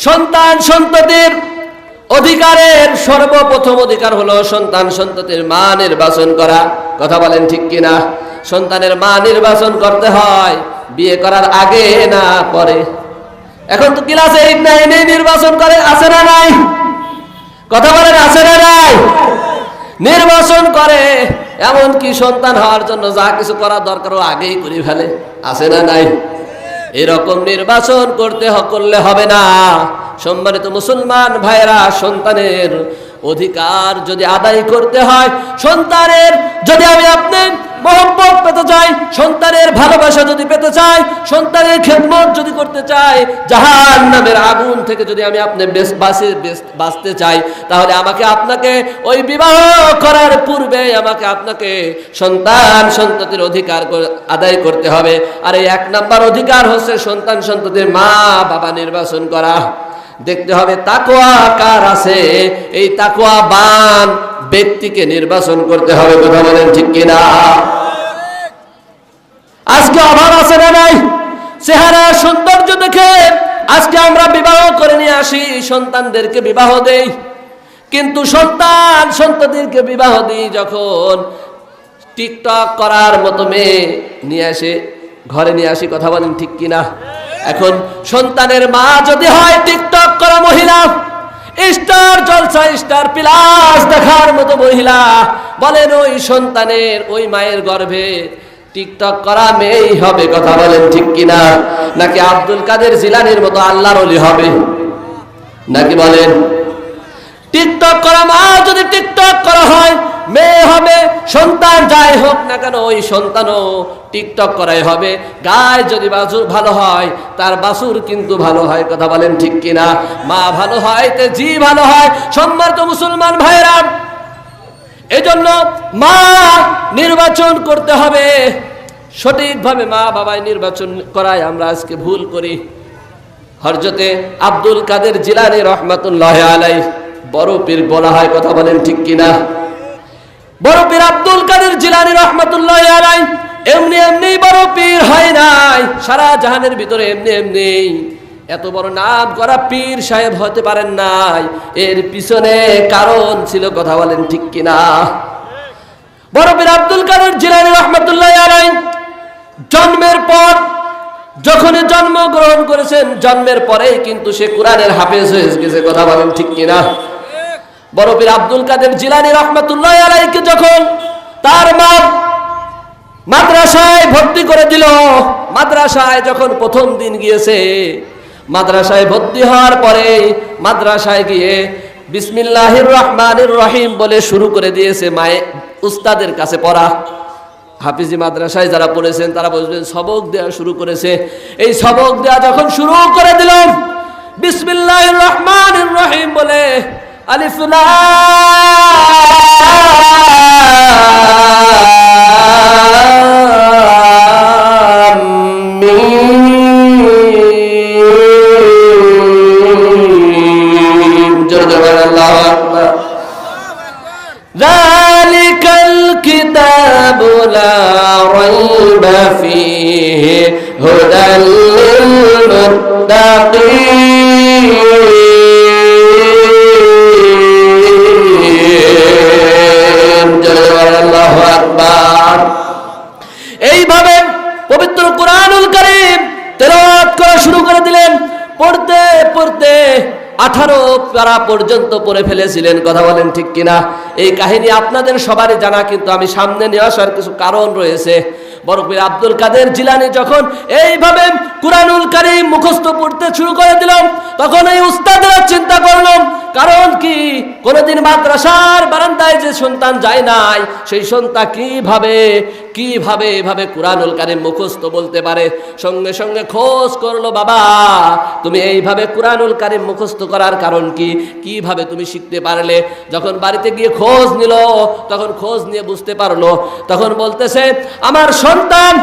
সন্তান সন্ততির অধিকারের সর্বপ্রথম অধিকার হলো সন্তান সন্ততির মা নির্বাচন করা। কথা বলেন ঠিক কিনা? সন্তানের মা নির্বাচন করতে হয় বিয়ে করার আগে না পরে। এখন তো ক্লাস 8 9 নির্বাচন করে, আছে না নাই? কথা বলেন, আছে না নাই? নির্বাচন করে, এমনকি সন্তান হওয়ার জন্য যা কিছু করা দরকার ও আগেই করে ফেলে, আছে না নাই? এরকম নির্বাচন করলে হবে না। সম্মানিত মুসলমান ভাইরা, সন্তানের অধিকার যদি আদায় করতে হয়, সন্তানের যদি আমি আপনি মহব্বত পেতে চাই, সন্তানের ভালোবাসা যদি পেতে চাই, সন্তানের খেদমত যদি করতে চাই, জাহান্নামের আগুন থেকে যদি আমি আপনি বাঁচতে চাই, তাহলে আমাকে আপনাকে ওই বিবাহ করার পূর্বে আমাকে আপনাকে সন্তান সন্ততির অধিকার আদায় করতে হবে। আর এই 1 নাম্বার অধিকার হচ্ছে সন্তান সন্ততির মা বাবা নির্বাচন করা। দেখতে হবে তাকওয়া কার আছে, এই তাকওয়াবান ব্যক্তিকে নির্বাচন করতে হবে। কথা বলেন ঠিক কিনা? আজকে অভাব আছে না নাই? চেহারা সৌন্দর্য দেখে আজকে আমরা বিবাহ করে নিয়ে আসি, সন্তানদেরকে বিবাহ দেই, কিন্তু সন্তান সন্ততিকে বিবাহ দিই যখন টিকটক করার মতো মেয়ে নিয়ে আসে, ঘরে নিয়ে আসি। কথা বলেন ঠিক কিনা? এখন সন্তানের মা যদি হয় টিকটক করা মহিলা, স্টার জলসা স্টার প্লাস দেখার মতো মহিলা, বলেন ওই সন্তানের ওই মায়ের গর্ভে টিকটক করা মেয়েই হবে। কথা বলেন ঠিক কিনা? নাকি আব্দুল কাদের জিলানীর মতো আল্লাহর ওলি হবে? নাকি বলেন? টিকটক করা মা যদি টিকটক করা হয় মেয়ে হবে, সন্তান যাই হোক না কেন ওই সন্তানও টিকটক করাই হবে। গায়ে যদি বাছুর ভালো হয় তার বাছুর কিন্তু ভালো হয়। কথা বলেন ঠিক কিনা? মা ভালো হয় তে জি ভালো হয়। সম্মানিত মুসলমান ভাইরা, এজন্য মা নির্বাচন করতে হবে সঠিকভাবে। মা বাবাই নির্বাচন করায় আমরা আজকে ভুল করি। হযরতে আব্দুল কাদের জিলানী রহমাতুল্লাহি আলাইহি বড় পীর বলা হয়। কথা বলেন ঠিক কিনা? বড় পীর আব্দুল কাদের জিলানী রহমাতুল্লাহি আলাইহি এমনি এমনি বড় পীর হয় নাই। সারা জাহানের ভিতরে এমনি এমনি এত বড় নাম করা পীর সাহেব হতে পারেন নাই, এর পিছনে কারণ ছিল। কথা বলেন ঠিক কিনা? বড় পীর আব্দুল কাদের জিলানী রহমাতুল্লাহি আলাইহি জন্মের পর, যখনই জন্মগ্রহণ করেছেন, জন্মের পরেই কিন্তু সে কোরআনের হাফেজ হয়ে গেছে। কথা বলেন ঠিক কিনা? বড় পীর আব্দুল কাদের জিলানী রাহমাতুল্লাহি আলাইহি যখন তার মা মাদ্রাসায় ভর্তি করে দিল, মাদ্রাসায় যখন প্রথম দিন গিয়েছে, মাদ্রাসায় ভর্তি হওয়ার পরে মাদ্রাসায় গিয়ে বিসমিল্লাহির রহমানির রহিম বলে শুরু করে দিয়েছে মায়ে উস্তাদের কাছে পড়া। হাফিজি মাদ্রাসায় যারা পড়েছেন তারা বুঝবেন, সবক দেওয়া শুরু করেছে। এই সবক দেওয়া যখন শুরু করে দিল, বিসমিল্লাহির রহমানির রহিম বলে আলিফ লাম মিম, জোরে বলেন আল্লাহু আকবার। যালিকাল কিতাবু লা রাইবা ফীহি হুদাল লিল মুত্তাকিন। এইভাবে পবিত্র কুরআনুল কারীম তেলাওয়াত করা শুরু করে দিলেন। পড়তে পড়তে 18 পারা পর্যন্ত পড়ে ফেলেছিলেন। কথা বলেন ঠিক কিনা? এই কাহিনী আপনাদের সবারই জানা, কিন্তু আমি সামনে নিয়ে আসার কিছু কারণ রয়েছে। বড় পীর আব্দুল কাদের জিলানী যখন এইভাবে কুরআনুল কারীম মুখস্থ পড়তে শুরু করে দিলাম, তখন এই উস্তাদরা চিন্তা করলাম, কারণ কি কোনদিন মাদ্রাসার বারান্দায় যে সন্তান যায় নাই, সেই সন্তান কিভাবে এভাবে কুরআনুল কারীম মুখস্থ বলতে পারে। সঙ্গে সঙ্গে খোঁজ করলো, বাবা তুমি এইভাবে কুরআনুল কারীম মুখস্থ করার কারণ কি, কিভাবে তুমি শিখতে পারলে? যখন বাড়িতে গিয়ে খোঁজ নিল, তখন খোঁজ নিয়ে বুঝতে পারলো, তখন বলতেছে আমার সন্তান,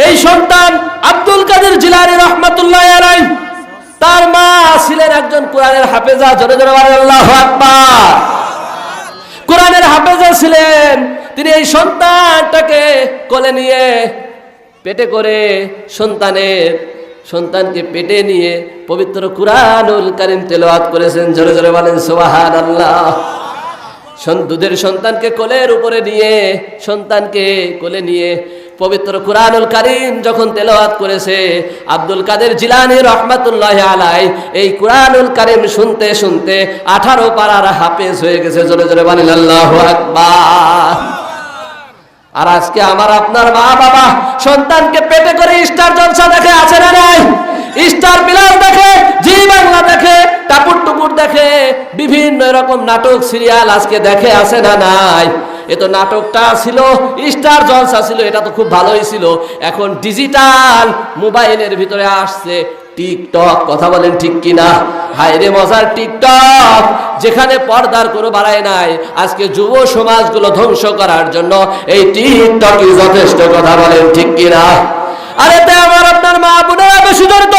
এই সন্তান আব্দুল কাদের জিলানী রাহমাতুল্লাহি আলাইহি, তার মা ছিলেন একজন কোরআনের হাফেজা। জোরে জোরে বলেন আল্লাহু আকবার। কোরআনের হাফেজা ছিলেন তিনি। এই সন্তানটাকে কোলে নিয়ে পেটে করে সন্তানের সন্তানকে পেটে নিয়ে পবিত্র কুরআনুল কারীম তেলাওয়াত করেছেন। জোরে জোরে বলেন সুবহানাল্লাহ। দুধের সন্তানকে কোলের উপরে নিয়ে, সন্তানকে কোলে নিয়ে পবিত্র কুরআনুল কারীম যখন তেলাওয়াত করেছে, আব্দুল কাদের জিলানী রহমাতুল্লাহি আলাইহি এই কুরআনুল কারীম শুনতে শুনতে 18 পারার হাফেজ হয়ে গেছে। জোরে জোরে বলেন আল্লাহু আকবার। আর আজকে আমার আপনার মা বাবা সন্তানকে পেটে করে স্টার জলসা দেখে, আছে না নাই? স্টার প্লাস দেখে, জি বাংলা দেখে, টাপুর টুপুর দেখে, বিভিন্ন রকম নাটক সিরিয়াল আজকে দেখে, আছে না নাই? এ তো নাটকটা ছিল, স্টার জলসা ছিল, এটা তো খুব ভালোই ছিল। এখন ডিজিটাল মোবাইলের ভিতরে আসছে টিকটক। কথা বলেন ঠিক কিনা? হায়রে মজার টিকটক, যেখানে পর্দার কোনো বাড়ায় নাই। আজকে যুব সমাজগুলো ধ্বংস করার জন্য এই টিকটকই যথেষ্ট। কথা বলেন ঠিক কিনা? আর এতে আমার আপনার মা বোনেরা বেশি জড়িত।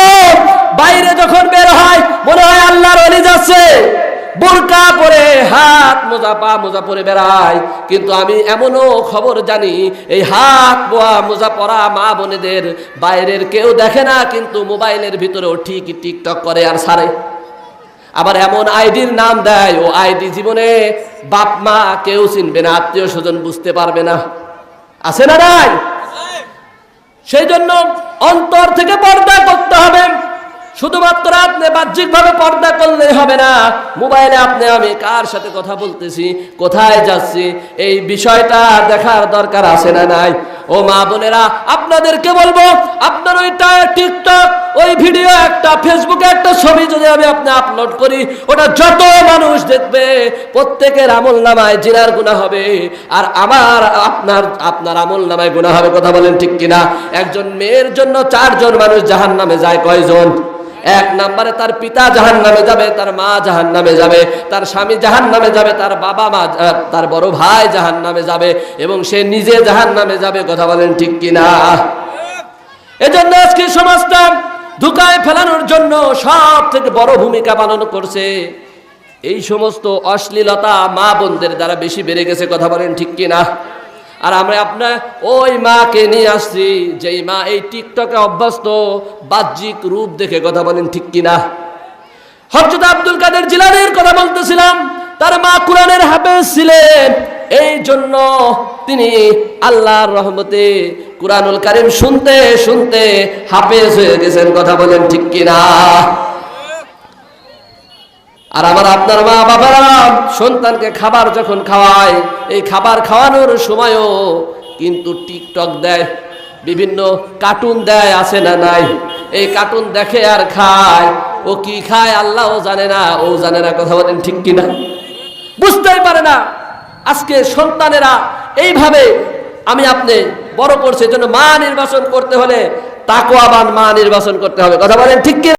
বাইরে যখন বের হয় মনে হয় আল্লাহর ওলি যাচ্ছে, বোরকা পরে, হাত মোজা, পা মোজা পরে বেড়ায়। কিন্তু আমি এমনও খবর জানি, এই হাত বোয়া মোজা পরা মা বোনেদের বাইরের কেউ দেখে না, কিন্তু মোবাইলের ভিতরেও ঠিকই টিকটক করে আর ছাড়ে। আবার এমন আইডির নাম দেয়, ও আইডি জীবনে বাপ মা কেউ চিনবে না, আত্মীয় স্বজন বুঝতে পারবে না, আছে না নাই? সেই জন্য অন্তর থেকে পর্দা করতে হবে। শুধুমাত্র আপনি বাহ্যিকভাবে পর্দা করলে হবে না। মোবাইলে আপনি আমি কার সাথে কথা বলতেছি, কোথায় যাচ্ছি, এই বিষয়টা দেখার দরকার আছে না নাই? ও মা বোনেরা, আপনাদেরকে বলবো, আপনার ওইটা টিকটক, ওই ভিডিও একটা, ফেসবুকে একটা ছবি যদি আপনি আপলোড করি, ওটা যত মানুষ দেখবে প্রত্যেকের আমলনামায় জিনার গুনাহ হবে, আর আমার আপনার আমলনামায় গুনাহ হবে। কথা বলেন ঠিক কিনা? একজন মেয়ের জন্য 4 জন মানুষ জাহান্নামে যায়। কয়জন? 1 নম্বরে তার পিতা জাহান্নামে যাবে, তার মা জাহান্নামে যাবে, তার স্বামী জাহান্নামে যাবে, তার বাবা মা, তার বড় ভাই জাহান্নামে যাবে, এবং সে নিজে জাহান্নামে যাবে। কথা বলেন ঠিক কিনা? এজন্য আজকে সমাজটা ধোঁকায় ফেলানোর জন্য সব থেকে বড় ভূমিকা পালন করছে এই সমস্ত অশ্লীলতা মা বোনদের দ্বারা বেশি বেড়ে গেছে। কথা বলেন ঠিক কিনা? আর আমরা আপনার ওই মাকে নিয়ে আসছি, যেই মা এই টিকটকে অভ্যস্ত, বাহ্যিক রূপ দেখে। কথা বলেন ঠিক কিনা? হযরত আব্দুল কাদের জিলানীর কথা বলতেছিলাম, তার মা কুরআনের হাফেজ ছিলেন, এই জন্য তিনি আল্লাহর রহমতে কুরআনুল কারীম শুনতে শুনতে হাফেজ হয়ে গেছেন। কথা বলেন ঠিক কিনা? আর আমার আপনার মা বাবারা সন্তানকে খাবার যখন খাওয়ায়, এই খাবার খাওয়ানোর সময়ও কিন্তু টিকটক দেয়, বিভিন্ন কার্টুন দেয়, আছে না নাই? এই কার্টুন দেখে আর খায়। ও কি খায় আল্লাহও জানে না, ও জানে না। কথা বলেন ঠিক কিনা? বুঝতেই পারে না। আজকে সন্তানেরা এইভাবে আমি আপনি বড় করছে। এজন্য মা নির্বাচন করতে হলে তাকওয়াবান মা নির্বাচন করতে হবে। কথা বলেন ঠিক কিনা?